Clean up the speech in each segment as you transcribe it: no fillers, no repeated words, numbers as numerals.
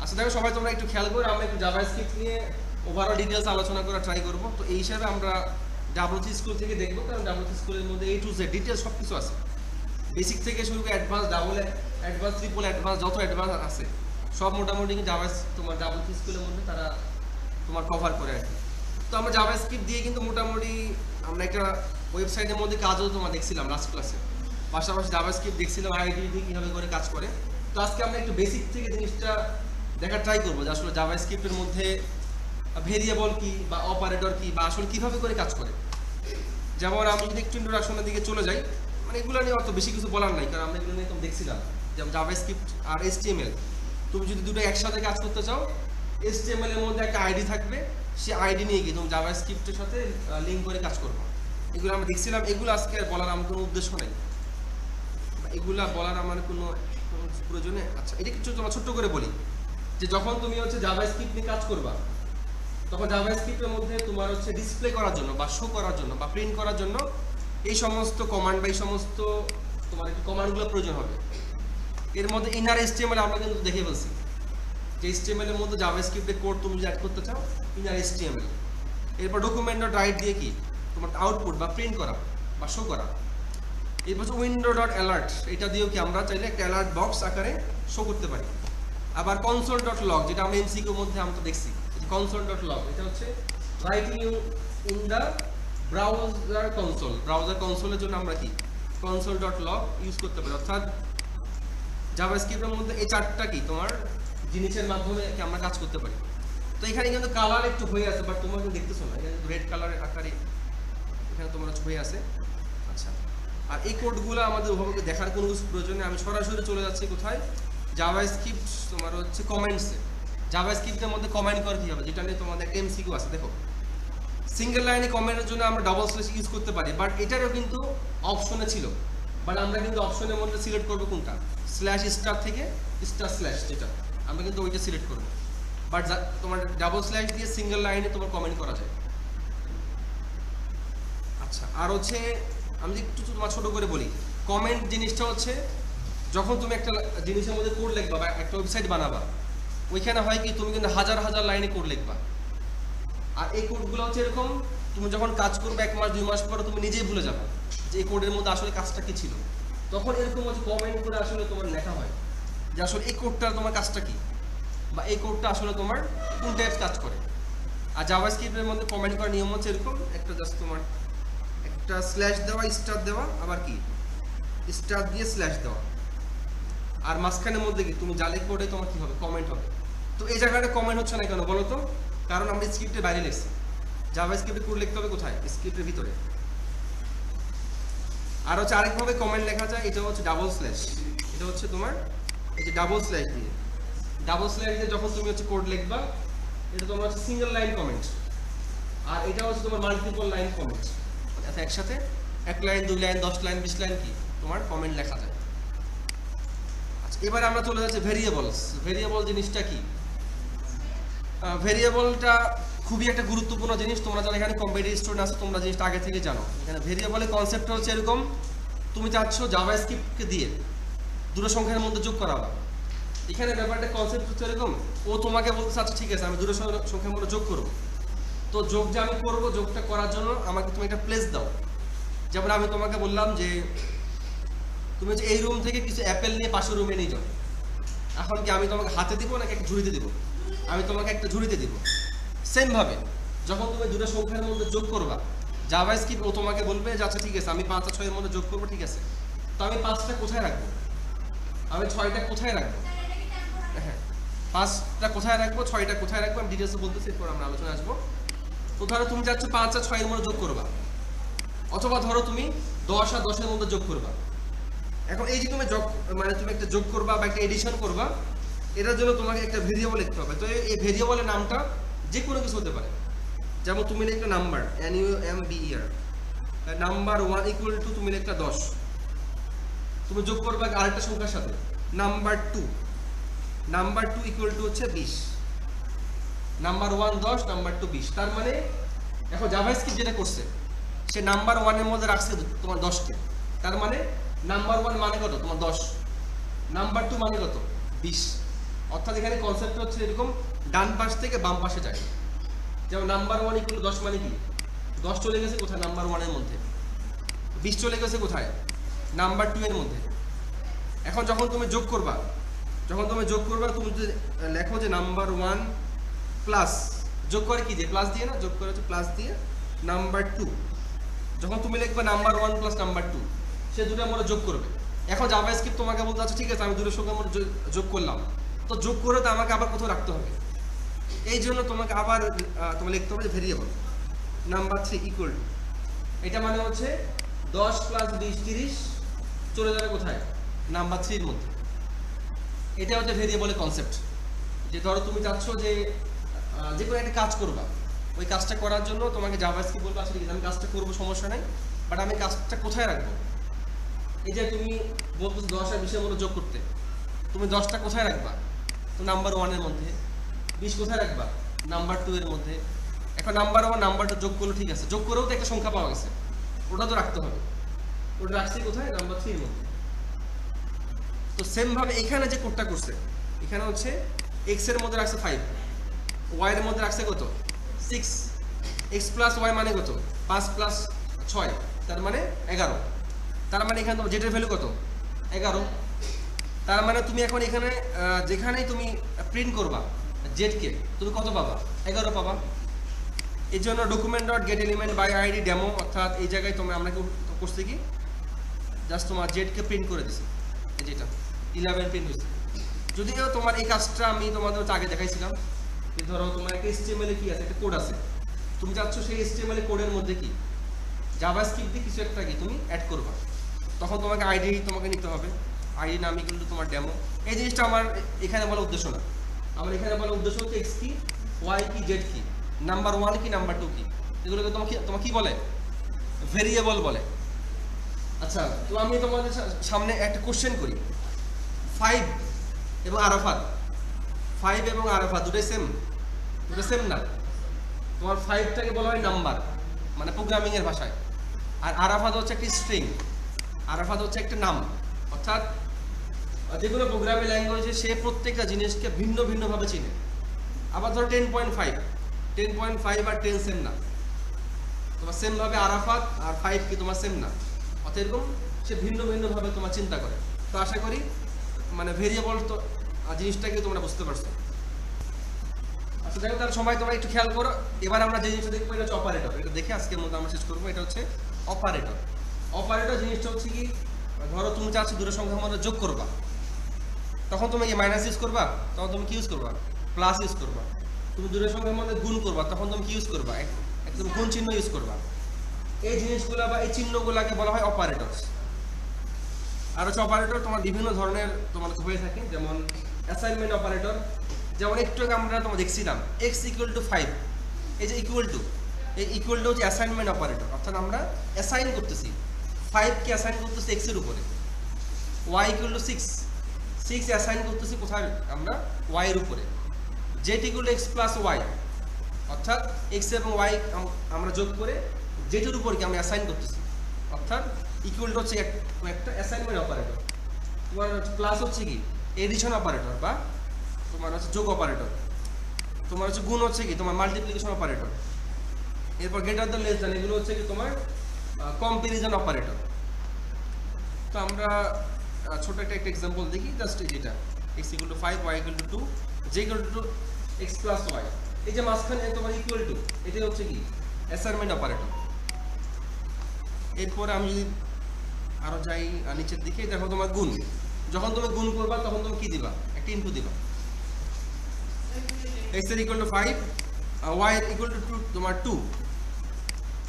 আচ্ছা দেখো সবাই তোমরা একটু খেয়াল করে আমরা একটু জাভাস্ক্রিপ্ট নিয়ে ওভারঅল ডিটেলস আলোচনা করা ট্রাই করব। তো এই হিসাবে আমরা ডাব্লিউসি স্কুল থেকে দেখব, কারণ ডাব্লিউসি স্কুলের মধ্যে A to Z ডিটেলস সব কিছু আছে, বেসিক থেকে শুরু করে advance, double advance, triple advance, যত অ্যাডভান্স আছে সব মোটামুটি তোমার ডাব্লিউসি স্কুলের মধ্যে তারা তোমার কভার করে আর কি। তো আমরা জাভাস্ক্রিপ্ট দিয়ে কিন্তু মোটামুটি আমরা একটা ওয়েবসাইটের মধ্যে কাজও তোমার দেখছিলাম লাস্ট ক্লাসে, পাশাপাশি জাভাস্ক্রিপ্ট দেখছিলাম আইডি দিয়ে কীভাবে করে কাজ করে। তো আজকে আমরা একটু বেসিক থেকে জিনিসটা দেখা ট্রাই করবো যে আসলে জাভাস্ক্রিপ্টের মধ্যে ভেরিয়েবল কি বা অপারেটর কি বা আসলে কীভাবে করে কাজ করে। যেমন আমি যদি একটু ইন্ট্রোডাকশনের দিকে চলে যাই, মানে এগুলো নিয়ে অত বেশি কিছু বলার নাই, কারণ আমরা এগুলো নিয়ে তুমি দেখছিলাম। যেমন জাভাস্ক্রিপ্ট আর HTML, তুমি যদি দুটো একসাথে কাজ করতে চাও, HTML এর মধ্যে একটা আইডি থাকবে, সে আইডি নিয়ে গিয়ে তুমি জাভাস্ক্রিপ্টের সাথে লিঙ্ক করে কাজ করবো। এগুলো আমরা দেখছিলাম, এগুলো আজকে আর বলার আমার কোনো উদ্দেশ্য নেই, এগুলা বলার আমার কোনো প্রয়োজনে। আচ্ছা এটা কিছু তোমার ছোট্ট করে বলি যে যখন তুমি হচ্ছে জাভাস্ক্রিপ্ট নিয়ে কাজ করবা, তখন জাভাস্ক্রিপ্টের মধ্যে তোমার হচ্ছে ডিসপ্লে করার জন্য বা শো করার জন্য বা প্রিন্ট করার জন্য এই সমস্ত কমান্ড বা এই সমস্ত তোমার একটু কমান্ডগুলো প্রয়োজন হবে। এর মধ্যে ইনার HTML আমরা কিন্তু দেখে বলছি যে HTML এর মধ্যে জাভাস্ক্রিপ্টের কোড তুমি যদি অ্যাড করতে চাও, ইনার HTML। এরপর ডকুমেন্ট ডট রাইট দিয়ে কি তোমার আউটপুট বা প্রিন্ট করা বা শো করা। এরপর হচ্ছে উইন্ডো ডট অ্যালার্ট, এটা দিয়েও কি আমরা চাইলে একটা অ্যালার্ট বক্স আকারে শো করতে পারি। আবার কনসোল ডট লগ, যেটা আমরা MCQর মধ্যে আমরা দেখছি, কনসোল ডট লগ এটা হচ্ছে writing in the browser console. Browser কনসোলের জন্য আমরা কি কনসোল ডট লগ ইউজ করতে পারি। অর্থাৎ জাভাস্ক্রিপ্টের মধ্যে এই চারটা কি তোমার জিনিসের মাধ্যমে আমরা কাজ করতে পারি। তো এখানে কিন্তু কালার একটু হয়ে আছে, বাট তোমরা কিন্তু দেখতেছো না, এখানে রেড কালারের আকারে এখানে তোমার হয়ে আছে। আচ্ছা, আর এই কোডগুলো আমাদের ওভাবে দেখার কোনো কিছু প্রয়োজন নেই। আমি সরাসরি চলে যাচ্ছি কোথায়, জাভাস্ক্রিপ্ট তোমার হচ্ছে কমেন্টসে। জাভাস্ক্রিপ্টের মধ্যে কমেন্ট করে কী হবে, যেটা নিয়ে তোমাদের MCQ আছে। দেখো সিঙ্গেল লাইনে কমেন্টের জন্য আমরা ডবল স্ল্যাশ ইউজ করতে পারি, বাট এটারও কিন্তু অপশনে ছিল, বাট আমরা কিন্তু অপশনের মধ্যে সিলেক্ট করবো কোনটা, স্ল্যাশ স্টার থেকে স্টার স্ল্যাশ, যেটা আমরা কিন্তু ওইটা সিলেক্ট করবো। বাট তোমার ডাবল স্ল্যাশ দিয়ে সিঙ্গেল লাইনে তোমার কমেন্ট করা যায়। আচ্ছা, আর হচ্ছে আমি একটু তোমার ছোটো করে বলি, কমেন্ট জিনিসটা হচ্ছে যখন তুমি একটা জিনিসের মধ্যে কোড লিখবা বা একটা ওয়েবসাইট বানাবা, ওইখানে হয় কি তুমি কিন্তু হাজার হাজার লাইনে কোড লিখবা। আর এই কোডগুলো হচ্ছে এরকম, তুমি যখন কাজ করবে 1 মাস 2 মাস পরে তুমি নিজেই ভুলে যাবে যে এই কোডের মধ্যে আসলে কাজটা কি ছিল। তখন এরকম হচ্ছে কমেন্ট করে আসলে তোমার লেখা হয় যে আসলে এই কোডটা তোমার কাজটা কি, বা এই কোডটা আসলে তোমার কোন টাইপস কাজ করে। আর জাভাস্ক্রিপ্টের মধ্যে কমেন্ট করার নিয়ম হচ্ছে এরকম, একটা জাস্ট তোমার একটা স্ল্যাশ দেওয়া, স্টার দেওয়া, আবার কি স্টার দিয়ে স্ল্যাশ দেওয়া, আর মাঝখানের মধ্যে কি তুমি জালে কোডে তোমার কি হবে, কমেন্ট হবে। তো এই জায়গাটা কমেন্ট হচ্ছে না কেন বলো তো, কারণ আমরা স্ক্রিপ্টের বাইরে লিখছি। জাভাস্ক্রিপ্টে কোড লিখতে হবে কোথায়, স্ক্রিপ্টের ভিতরে। আর হচ্ছে আরেকভাবে কমেন্ট লেখা যায়, এটা হচ্ছে ডাবল স্ল্যাশ। এটা হচ্ছে তোমার এই যে ডাবল স্ল্যাশ দিয়ে, ডাবল স্ল্যাশ দিয়ে যখন তুমি হচ্ছে কোড লিখবা, এটা তোমার হচ্ছে সিঙ্গেল লাইন কমেন্ট, আর এটা হচ্ছে তোমার মাল্টিপল লাইন কমেন্ট। আচ্ছা, একসাথে 1 লাইন 2 লাইন 10 লাইন 20 লাইন কি তোমার কমেন্ট লেখা যায়। আচ্ছা, এবারে আমরা চলে যাচ্ছি ভেরিয়েবলস। ভেরিয়েবল জিনিসটা কি, ভেরিয়েবলটা খুবই একটা গুরুত্বপূর্ণ জিনিস। তোমরা যারা এখানে কম্পিটিটিভ স্টুডেন্ট আছো, তোমরা জিনিসটা আগে থেকে জানো। এখানে ভেরিয়েবলের কনসেপ্টটা হচ্ছে এরকম, তুমি চাচ্ছ জাভাস্ক্রিপ্টকে দিয়ে দুটো সংখ্যার মধ্যে যোগ করাবা। এখানে ব্যাপারটা কনসেপ্ট হচ্ছে এরকম, ও তোমাকে বলতে চাচ্ছে ঠিক আছে আমি দুটো সংখ্যার মধ্যে যোগ করবো। তো যোগ যে আমি করবো, যোগটা করার জন্য আমাকে তুমি একটা প্লেস দাও। যেমন আমি তোমাকে বললাম যে তুমি হচ্ছে এই রুম থেকে কিছু অ্যাপেল নিয়ে পাশের রুমে নিয়ে যাও। এখন কি আমি তোমাকে হাতে দিব নাকি একটা ঝুড়িতে দিব, আমি তোমাকে একটা ঝুড়িতে দিব। সেমভাবে যখন তুমি দুটো সংখ্যার মধ্যে যোগ করবা, জাভাস্ক্রিপ্ট ও তোমাকে বলবে যে আচ্ছা ঠিক আছে আমি 5 আর 6 এর মধ্যে যোগ করবো, ঠিক আছে। তো আমি 5টা কোথায় রাখবো, আমি 6টা কোথায় রাখবো, হ্যাঁ 5টা কোথায় রাখবো, 6টা কোথায় রাখবো, আমি ডিটেলসে বলতেছি, এরপর আমরা আলোচনা আসবো। তো ধরো তুমি চাচ্ছ 5 আর 6 এর মধ্যে যোগ করবা, অথবা ধরো তুমি 10 আর 10 এর মধ্যে যোগ করবা। এখন এই যে তুমি যোগ মানে তুমি একটা যোগ করবা বা একটা এডিশন করবা, এটার জন্য তোমাকে একটা ভেরিয়েবল লিখতে হবে। তো এই ভেরিয়েবলের নামটা যে কোনো কিছু হতে পারে। যেমন তুমি লিখলে number, NUMBER, number 1 equal to তুমি লিখলে 10, তুমি যোগ করবা আরেকটা সংখ্যার সাথে নাম্বার 2, নাম্বার 2 ইকুয়াল টু হচ্ছে 20, নাম্বার 1 10, নাম্বার 2 20। তার মানে এখন জাভাস্ক্রিপ্ট যেটা করছে, সে নাম্বার 1 এর মধ্যে রাখছে তোমার 10কে। তার মানে নাম্বার 1 মানে কত তোমার 10, নাম্বার 2 মানে কত 20। অর্থাৎ এখানে কনসেপ্ট হচ্ছে এরকম ডান পাশ থেকে বাম পাশে যায়। যেমন নাম্বার 1 ইকুয়াল 10 মানে কি 10 চলে গেছে কোথায় নাম্বার 1 এর মধ্যে, 20 চলে গেছে কোথায় নাম্বার 2 এর মধ্যে। এখন যখন তুমি যোগ করবা তুমি যদি লেখো যে নাম্বার 1 প্লাস, যোগ করে কি দিয়ে প্লাস দিয়ে না, যোগ করে হচ্ছে প্লাস দিয়ে নাম্বার 2, যখন তুমি লিখবে নাম্বার 1 প্লাস নাম্বার 2 সে দুটো আমরা যোগ করবে। এখন জাভাস্ক্রিপ্ট তোমাকে বলতে আছে ঠিক আছে আমি দুটোর সঙ্গে আমরা যোগ করলাম, তো যোগ করে তো আমাকে আবার কোথাও রাখতে হবে, এই জন্য তোমাকে আবার তোমাকে লিখতে হবে যে ভেরিয়েবল নাম্বার 3 ইকুয়াল টু, এটা মানে হচ্ছে 10 প্লাস 20 30 চলে যাবে কোথায় নাম্বার 3 এর মধ্যে। এটা হচ্ছে ভেরিয়েবলের কনসেপ্ট। যে ধরো তুমি চাচ্ছ যে যে কোনো একটা কাজ করবা, ওই কাজটা করার জন্য তোমাকে জাভাস্ক্রিপ্ট বলবে আচ্ছা ঠিক আছে আমি কাজটা করবো সমস্যা নেই, বাট আমি কাজটা কোথায় রাখবো। এই যে তুমি বলতো 10 আর 20 এর মধ্যে যোগ করতে, তুমি 10টা কোথায় রাখবা, তো নাম্বার 1 এর মধ্যে, 20 কোথায় রাখবা নাম্বার 2 এর মধ্যে। এখন নাম্বার 1 নাম্বার 2 যোগ করলো ঠিক আছে, যোগ করেও তো একটা সংখ্যা পাওয়া গেছে, ওটা তো রাখতে হবে, ওটা রাখছি কোথায় নাম্বার 3 এর মধ্যে। তো সেম ভাবে এখানে যে কোডটা করছে, এখানে হচ্ছে x এর মধ্যে রাখছে 5, y এর মধ্যে রাখছে কত 6, x প্লাস y মানে কত 5 প্লাস 6 তার মানে 11, তার মানে এখানে তোমার z এর ভ্যালু কত 11। তার মানে তুমি এখন এখানে যেখানেই তুমি প্রিন্ট করবা z কে তুমি কত পাবা 11 পাবা। এর জন্য document dot get element by ID demo, অর্থাৎ এই জায়গায় তোমরা আমরা করছি কি জাস্ট তোমার z কে প্রিন্ট করে দিছি, এই যেটা 11 প্রিন্ট হয়েছে। যদিও তোমার এই কাজটা আমি তোমাদের আগে দেখাইছিলাম, যে ধরো তোমার একটা HTML এ কি আছে একটা কোড আছে, তুমি চাচ্ছ সেই HTML এর কোডের মধ্যে কি জাভাস্ক্রিপ্ট দিয়ে কিছু একটা কি তুমি অ্যাড করবা, তখন তোমাকে আইডি তোমাকে নিতে হবে, আইডি নাম কিন্তু তোমার ডেমো। এই জিনিসটা আমার এখানে বলার উদ্দেশ্য না, আমার এখানে বলার উদ্দেশ্য হচ্ছে x কি y কি z কি নাম্বার 1 কি নাম্বার 2 কি, এগুলোকে তোমাকে কি বলে ভেরিয়েবল বলে। আচ্ছা তো আমি তোমাদের সামনে একটা কোশ্চেন করি, 5 এবং আরাফাত, 5 এবং আরাফাত দুটোই সেম, দুটো সেম না। তোমার 5টাকে বলা হয় নাম্বার মানে প্রোগ্রামিং এর ভাষায়, আর আরাফাত হচ্ছে একটা স্ট্রিং, আরাফাত হচ্ছে একটা নাম। অর্থাৎ যে কোনো প্রোগ্রামিং ল্যাঙ্গুয়েজে সে প্রত্যেকটা জিনিসকে ভিন্ন ভিন্নভাবে চিনে। আবার ধরো 10.5 আর 10 সেম না, তোমার সেম ভাবে আরাফাত আর 5 কি তোমার সেম না, অর্থাৎ এরকম সে ভিন্ন ভিন্নভাবে তোমার চিন্তা করে। তো আশা করি মানে ভেরিয়েবল তো জিনিসটাকে তোমরা বুঝতে পারছো। আচ্ছা দেখো তার সময় তোমরা একটু খেয়াল করো, এবার আমরা যে জিনিসটা দেখবো এটা হচ্ছে অপারেটর। এটা দেখে আজকের মধ্যে আমরা শেষ করবো। এটা হচ্ছে অপারেটর। অপারেটর জিনিসটা হচ্ছে কি, ধরো তুমি চাচ্ছ দুটো সংখ্যার মধ্যে যোগ করবা, তখন তুমি কি মাইনাস ইউজ করবা, তখন তুমি কি ইউজ করবা প্লাস ইউজ করবা। তুমি দুটো সংখ্যার মধ্যে গুণ করবা, তখন তুমি কি ইউজ করবা একদম গুণ চিহ্ন ইউজ করবা। এই জিনিসগুলো বা এই চিহ্নগুলোকে বলা হয় অপারেটরস। আর হচ্ছে অপারেটর তোমার বিভিন্ন ধরনের তোমার হয়ে থাকে, যেমন অ্যাসাইনমেন্ট অপারেটর, যেমন একটু আগে আমরা তোমার দেখছিলাম x ইকুয়াল টু 5, এই যে ইকুয়াল টু, এই ইকুয়াল টু হচ্ছে অ্যাসাইনমেন্ট অপারেটর, অর্থাৎ আমরা অ্যাসাইন করতেছি 5 কে অ্যাসাইন করতেছি x এর উপরে, y ইকুয়াল টু 6 অ্যাসাইন করতেছি কোথায় আমরা y এর উপরে, z equal to x plus y, অর্থাৎ x এবং y আমরা যোগ করে z এর উপর কি আমরা অ্যাসাইন করতেছি, অর্থাৎ ইকুয়াল টু হচ্ছে একটা অ্যাসাইনমেন্ট অপারেটর। তোমার প্লাস হচ্ছে কি এডিশন অপারেটর বা তোমার হচ্ছে যোগ অপারেটর। তোমার হচ্ছে গুণ হচ্ছে কি তোমার মাল্টিপ্লিকেশন অপারেটর। এরপর গ্রেটার দ্যান লেস দ্যান এগুলো হচ্ছে কি তোমার কম্প্যারিজন অপারেটর। তো আমরা ছোট একটা এক্সাম্পল দেখি, জাস্ট যেটা x equal to 5 y equal to 2 z equal to x plus y, এই যে মাঝখানে তোমার ইকুয়াল টু, এটাই হচ্ছে কি অ্যাসাইনমেন্ট অপারেটর। এরপরে আমি যদি আরো যাই নিচের দিকে, দেখো তোমার গুণ, যখন তুমি গুণ করবা তখন তুমি কি দিবা একটা ইনটু দিবা, x এর ইকুয়াল টু 5 y এর ইকুয়াল টু 2 তোমার 2,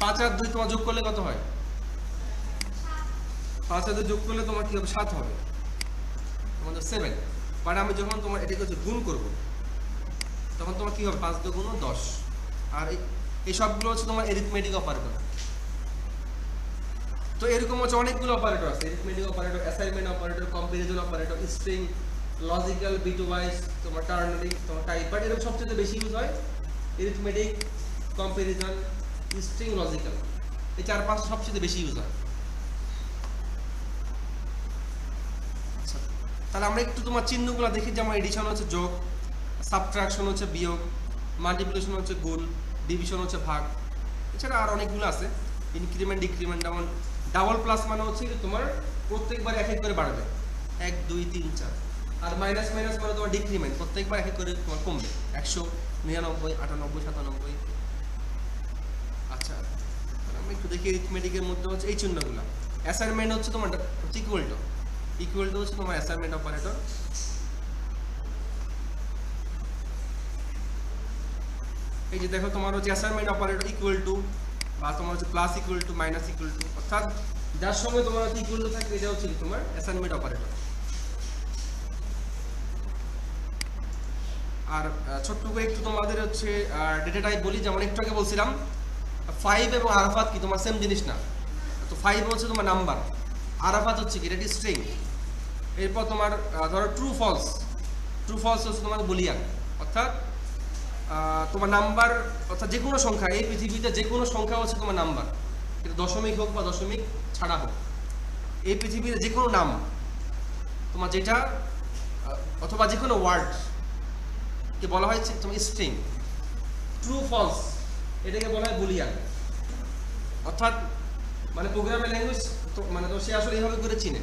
5 আর 2 তোমার যোগ করলে কত হয় 5 আর 2 যোগ করলে তোমার কি হবে 7 হবে, তোমাদের 7। বাট আমি যখন তোমার এটাকে হচ্ছে গুণ করব তখন তোমার কি হবে 5 2 গুণ 10। আর এই সবগুলো হচ্ছে তোমার এরিথমেটিক অপারেটর। তো এরকম হচ্ছে অনেকগুলো অপারেটর আছে, arithmetic operator, assignment operator, comparison operator, string, logical, bitwise, তোমার টার্নারি, তোমার টাইপ। বাট এরকম সবচেয়ে বেশি ইউজ হয় এরিথমেটিক, কম্প্যারিজন, স্ট্রিং, লজিক্যাল, এই 4-5 সবচেয়ে বেশি ইউজ হয়। আচ্ছা তাহলে তাহলে আমরা একটু তোমার চিহ্নগুলো দেখি, যেমন এডিশন হচ্ছে যোগ, সাবট্রাকশন হচ্ছে বিয়োগ, মাল্টিপ্লিকেশন হচ্ছে গুণ, ডিভিশন হচ্ছে ভাগ, এছাড়া আর অনেকগুলো আছে, ইনক্রিমেন্ট ডিক্রিমেন্ট। যেমন ডাবল প্লাস মানে হচ্ছে কি তোমার প্রত্যেকবার এক এক করে বাড়বে, 1 2 3 4। আর মাইনাস মাইনাস মানে তোমার ডিক্রিমেন্ট, প্রত্যেকবার এক এক করে তোমার কমবে, 100 99 98 97। আচ্ছা, তাহলে আমরা একটু দেখি অ্যারিথমেটিকের মধ্যে হচ্ছে এই চিহ্নগুলো। অ্যাসাইনমেন্ট হচ্ছে তোমার ইকুয়াল টু হচ্ছে তোমার অ্যাসাইনমেন্ট অপারেটর। এই যে দেখো তোমার হচ্ছে অ্যাসাইনমেন্ট অপারেটর ইকুয়াল টু, বা তোমার হচ্ছে plus equal to, minus equal to, অর্থাৎ যার সঙ্গে তোমার হচ্ছে ইকুয়াল টু থাকবে এটা হচ্ছে তোমার অ্যাসাইনমেন্ট অপারেটর। আর ছোট্ট করে একটু তোমাদের হচ্ছে ডেটা টাইপ বলি। যেমন একটু আগে বলছিলাম 5 এবং আরাফাত কি তোমার সেম জিনিস না। তো 5 হচ্ছে তোমার নাম্বার, আরাফাত হচ্ছে কি, এটা স্ট্রিং। এরপর তোমার ধরো ট্রু ফলস হচ্ছে তোমার বুলিয়ান, অর্থাৎ তোমার নাম্বার, অর্থাৎ যে কোনো সংখ্যা, এই পৃথিবীতে যে কোনো সংখ্যা হচ্ছে তোমার নাম্বার, এটা দশমিক হোক বা দশমিক ছাড়া হোক, এই পৃথিবীর যে কোনো নাম তোমার যেটা, অথবা যে কোনো ওয়ার্ড কে বলা হয় তোমার স্ট্রিং। ট্রু ফলস এটাকে বলা হয় বুলিয়ান, অর্থাৎ মানে প্রোগ্রামের ল্যাঙ্গুয়েজ মানে তো সে আসলে এইভাবে করে চিনে,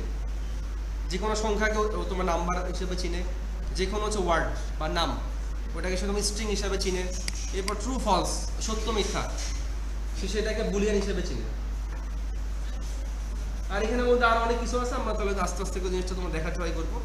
যে কোনো সংখ্যাকে তোমার নাম্বার হিসেবে চিনে, যে কোনো হচ্ছে ওয়ার্ড বা নাম ওটাকে সে তোমার স্ট্রিং হিসাবে চিনে। এরপর ট্রু ফলস সত্য মিথ্যা সে সেটাকে বুলিয়ান হিসেবে চিনে। আর এখানে মধ্যে আরো অনেক কিছু আছে, আমরা তাহলে আস্তে আস্তে করে জিনিসটা তোমার দেখা ট্রাই করবো।